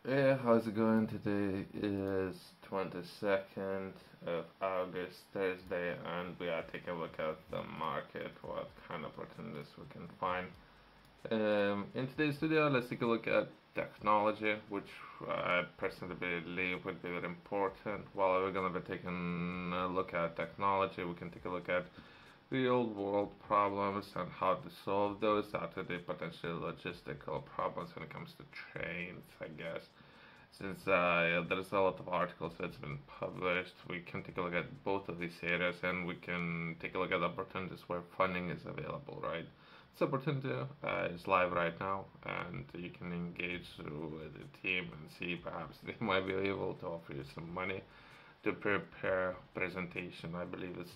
Yeah, how's it going? Today is 22nd of August, Thursday, and we are taking a look at the market, what kind of opportunities we can find. In today's video, let's take a look at technology, which I personally believe would be very important. While we're going to be taking a look at technology, we can take a look at real world problems and how to solve those out of the potential logistical problems when it comes to trains, I guess. Since there's a lot of articles that's been published, we can take a look at both of these areas and we can take a look at opportunities where funding is available, right? This opportunity is live right now, and you can engage with the team and see perhaps they might be able to offer you some money to prepare presentation. I believe it's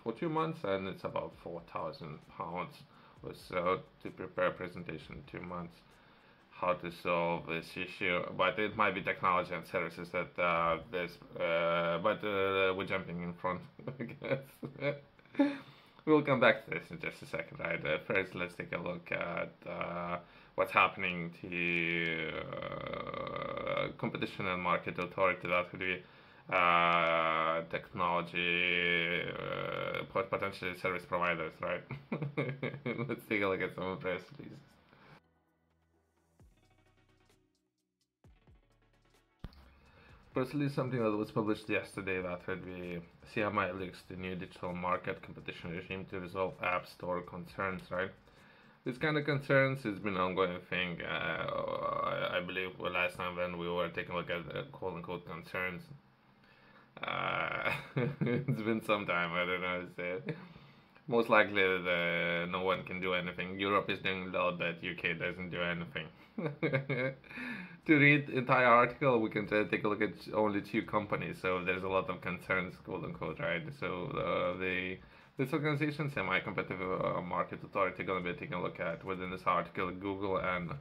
for 2 months and it's about £4,000 or so to prepare a presentation in 2 months. How to solve this issue, but it might be technology and services that we're jumping in front, I guess. We'll come back to this in just a second, right? First, let's take a look at what's happening to Competition and Market Authority. That would be technology, potentially service providers, right? Let's take a look at some press releases. Personally, something that was published yesterday that would be CMI leaks the new digital market competition regime to resolve App Store concerns, right? This kind of concerns has been an ongoing thing. I believe last time when we were taking a look at the quote unquote concerns, it's been some time, I don't know. Most likely no one can do anything. Europe is doing a little bit, UK doesn't do anything. To read the entire article, we can take a look at only two companies, so there's a lot of concerns, quote unquote, right? So this organization, Semi-Competitive Market Authority, going to be taking a look at within this article Google and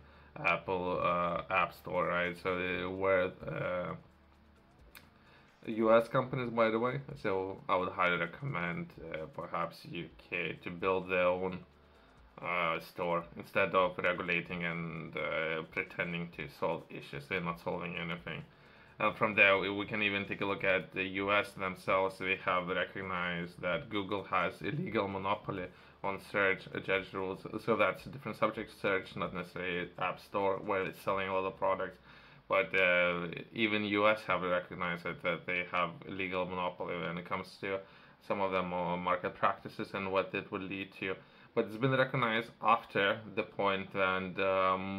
Apple App Store, right? So where US companies, by the way. So I would highly recommend perhaps UK to build their own store instead of regulating and pretending to solve issues. They're not solving anything. And from there, we can even take a look at the US themselves. They have recognized that Google has illegal monopoly on search judge rules. So that's a different subject, search, not necessarily App Store, where it's selling a lot of products. But even US have recognized that they have illegal monopoly when it comes to some of them market practices and what it would lead to. But it's been recognized after the point, and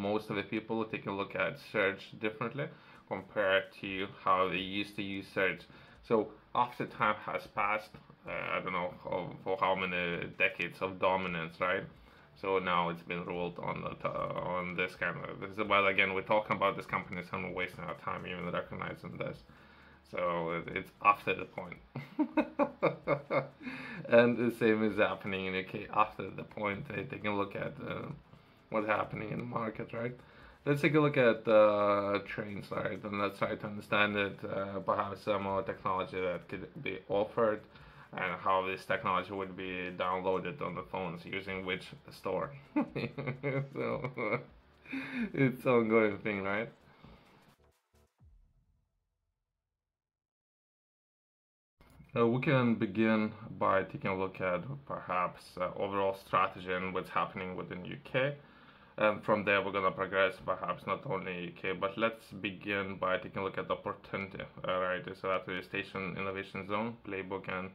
most of the people are taking a look at search differently compared to how they used to use search. So after time has passed, I don't know for how many decades of dominance, right? So now it's been ruled on this kind of this. But again, we're talking about this company, so I'm wasting our time even recognizing this. So it's after the point. And the same is happening in UK after the point. Taking a look at what's happening in the market, right? Let's take a look at trains, right? And let's try to understand it, perhaps some more technology that could be offered and how this technology would be downloaded on the phones using which store. So it's an ongoing thing, right? We can begin by taking a look at perhaps overall strategy and what's happening within UK. And from there, we're going to progress perhaps not only UK, but let's begin by taking a look at the opportunity, right? So that's the Station Innovation Zone, Playbook, and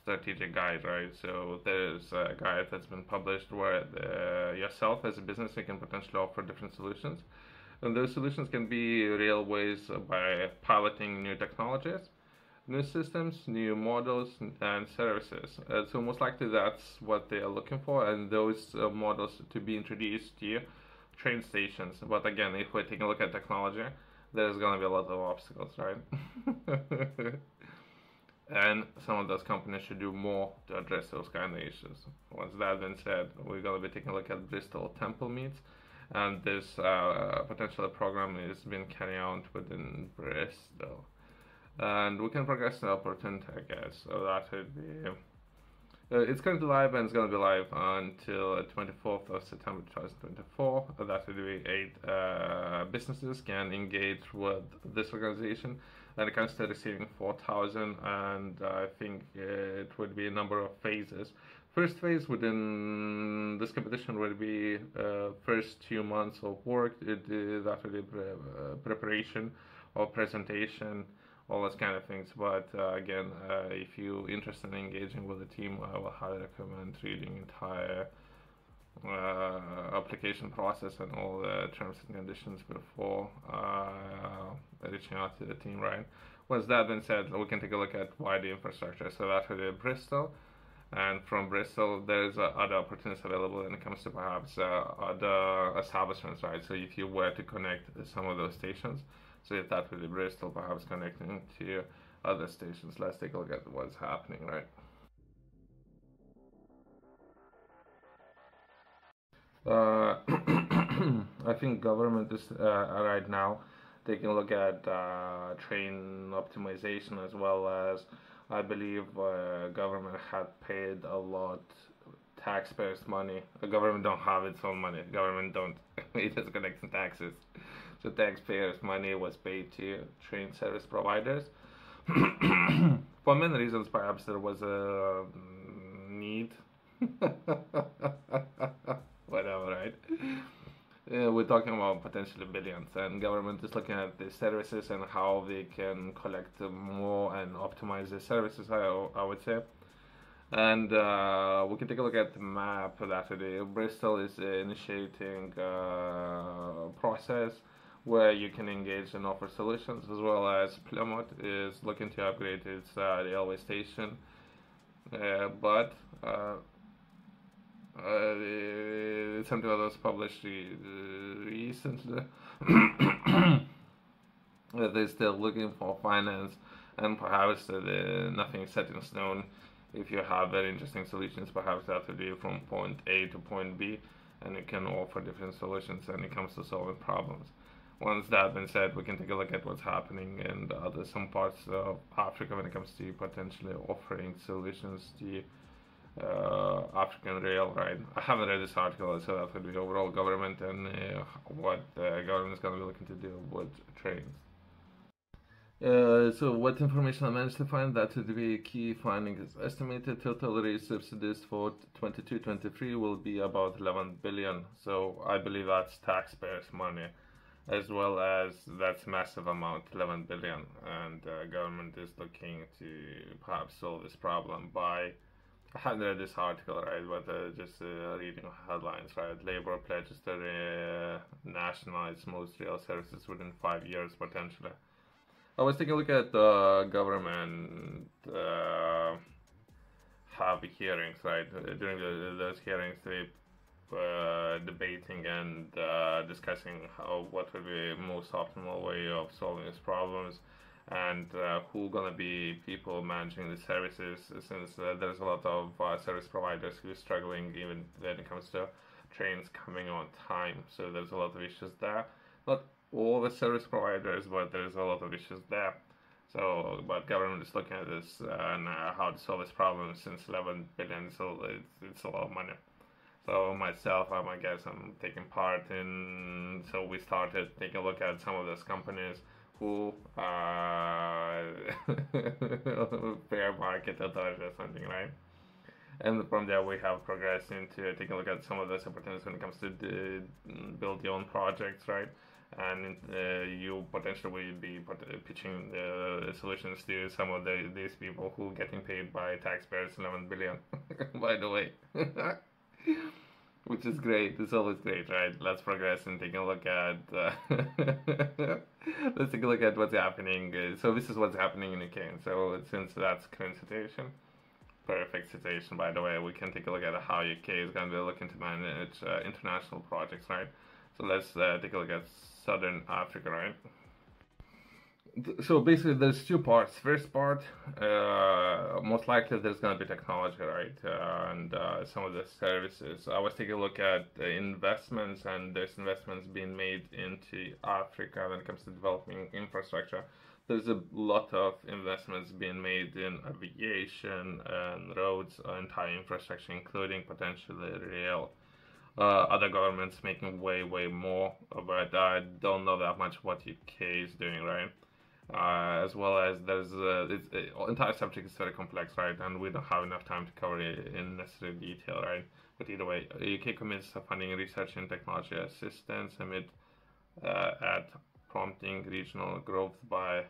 Strategic Guide, right? So there's a guide that's been published where yourself as a business, you can potentially offer different solutions. And those solutions can be real ways by piloting new technologies, new systems, new models, and services. So most likely that's what they are looking for, and those models to be introduced to train stations. But again, if we're taking a look at technology, there's going to be a lot of obstacles, right? And some of those companies should do more to address those kind of issues. Once that been said, we're going to be taking a look at Bristol Temple meets, and this potential program is being carried out within Bristol. And we can progress the opportunity, I guess. So that would be It's currently live and it's going to be live until 24th of September 2024. That will be 8 businesses can engage with this organization, and it comes to receiving 4,000, and I think it would be a number of phases. First phase within this competition will be first 2 months of work. That will be preparation or presentation, all those kind of things. But again, if you're interested in engaging with the team, I will highly recommend reading entire application process and all the terms and conditions before reaching out to the team, right? Once that been said, we can take a look at wider infrastructure. So that will be Bristol, and from Bristol there's other opportunities available when it comes to perhaps other establishments, right? So if you were to connect some of those stations, so if that will be Bristol, perhaps connecting to other stations. Let's take a look at what's happening, right? I think government is right now taking a look at train optimization, as well as I believe government had paid a lot taxpayers' money. The government don't have its own money. The government don't. It just collects taxes. So taxpayers' money was paid to train service providers. For many reasons, perhaps there was a need. Whatever, right? We're talking about potentially billions, and government is looking at the services and how they can collect more and optimize the services, I would say. And we can take a look at the map that today. Bristol is initiating a process where you can engage and offer solutions, as well as Plymouth is looking to upgrade its railway station. But it's something that was published recently. They're still looking for finance, and perhaps nothing is set in stone. If you have very interesting solutions, perhaps that will be from point A to point B, and you can offer different solutions when it comes to solving problems. Once that been said, we can take a look at what's happening in some parts of Africa when it comes to potentially offering solutions to African rail, right? I haven't read this article, so that would be overall government and what the government is going to be looking to do with trains. So what information I managed to find, that would be key finding is estimated total rail subsidies for 22-23 will be about 11 billion. So I believe that's taxpayers' money, as well as that's massive amount, 11 billion, and government is looking to perhaps solve this problem by, I haven't read this article, right, but just reading headlines, right? Labour pledges to nationalize most rail services within 5 years, potentially. I was taking a look at government have hearings, right? During those hearings, they debating and discussing what would be most optimal way of solving these problems, and who gonna be people managing the services, since there's a lot of service providers who are struggling even when it comes to trains coming on time. So there's a lot of issues there. Not all the service providers, but there's a lot of issues there. So, but government is looking at this and how to solve this problem, since 11 billion, so it's a lot of money. So myself, I guess I'm taking part in, so we started taking a look at some of those companies who fair market authority or something, right? And from there we have progressed into taking a look at some of those opportunities when it comes to build your own projects, right? And you potentially will be pitching the solutions to some of these people who are getting paid by taxpayers 11 billion, by the way. Which is great. It's always great, right? Let's progress and take a look at let's take a look at what's happening. So this is what's happening in UK. So since that's current situation, perfect situation, by the way, we can take a look at how UK is going to be looking to manage international projects, right? So let's take a look at Southern Africa, right? So basically, there's two parts. First part, most likely there's going to be technology, right? And some of the services. I was taking a look at the investments, and there's investments being made into Africa when it comes to developing infrastructure. There's a lot of investments being made in aviation and roads, entire infrastructure, including potentially rail. Other governments making way more, but I don't know that much what UK is doing, right? As well as there's entire subject is very complex, right? And we don't have enough time to cover it in necessary detail, right? But either way, UK commits to funding research and technology assistance amid at prompting regional growth by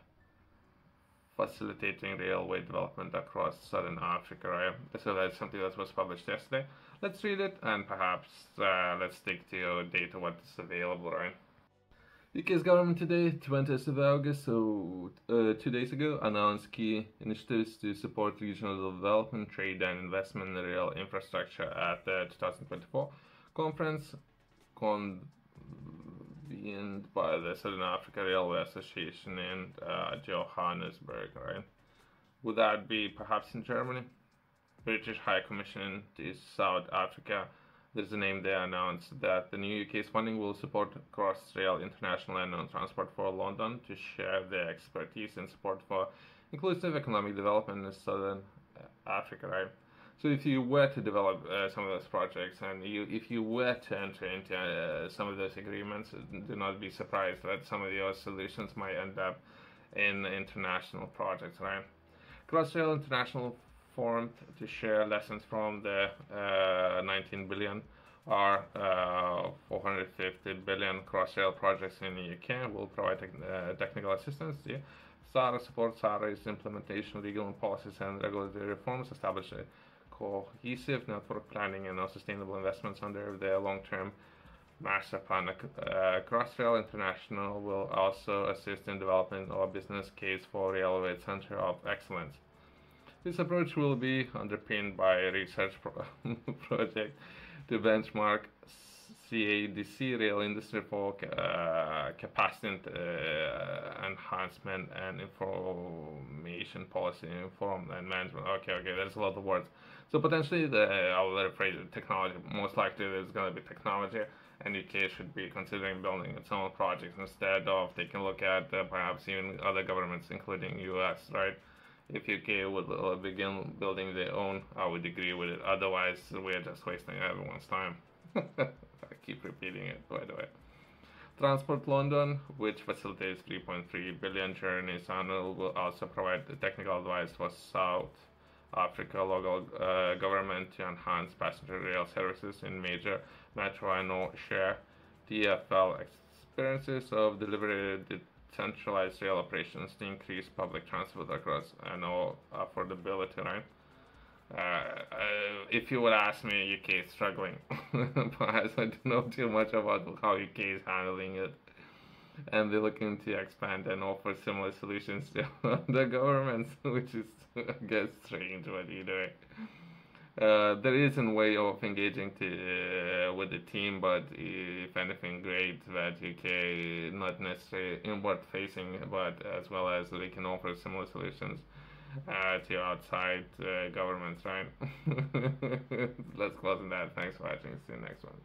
facilitating railway development across southern Africa, right? So that's something that was published yesterday. Let's read it and perhaps let's stick to data what's available, right? UK's government today, 20th of August, so 2 days ago, announced key initiatives to support regional development, trade and investment in rail infrastructure at the 2024 conference convened by the Southern Africa Railway Association in Johannesburg, right? Would that be perhaps in Germany? British High Commission to South Africa. There's a name there announced that the new UK's funding will support cross-rail international and transport for London to share their expertise and support for inclusive economic development in Southern Africa, right? So if you were to develop some of those projects and if you were to enter into some of those agreements, do not be surprised that some of your solutions might end up in international projects, right? Cross-rail international formed to share lessons from the 19 billion or 450 billion cross-rail projects in the UK will provide technical assistance. The SARA supports SARA's implementation, legal and policies and regulatory reforms, establish a cohesive network planning and sustainable investments under the long-term master plan. Crossrail International will also assist in developing a business case for Railway Center of Excellence. This approach will be underpinned by a research project to benchmark CADC rail industry for capacity enhancement and information policy and management. Okay, there's a lot of words. So potentially, I'll rephrase it, technology. Most likely there's going to be technology, and UK should be considering building its own projects instead of taking a look at perhaps even other governments, including US, right? If UK would begin building their own, I would agree with it. Otherwise, we're just wasting everyone's time. I keep repeating it, by the way. Transport London, which facilitates 3.3 billion journeys annually, will also provide technical advice for South Africa local government to enhance passenger rail services in major metro and share TfL experiences of delivery centralized rail operations to increase public transport across and all affordability, right? If you would ask me, UK is struggling. Perhaps I don't know too much about how UK is handling it. And they're looking to expand and offer similar solutions to the governments, which is, I guess, strange what you're doing. There is a way of engaging with the team, but if anything, great that UK not necessarily inward facing, but as well as they can offer similar solutions to outside governments, right? Let's close on that. Thanks for watching. See you next one.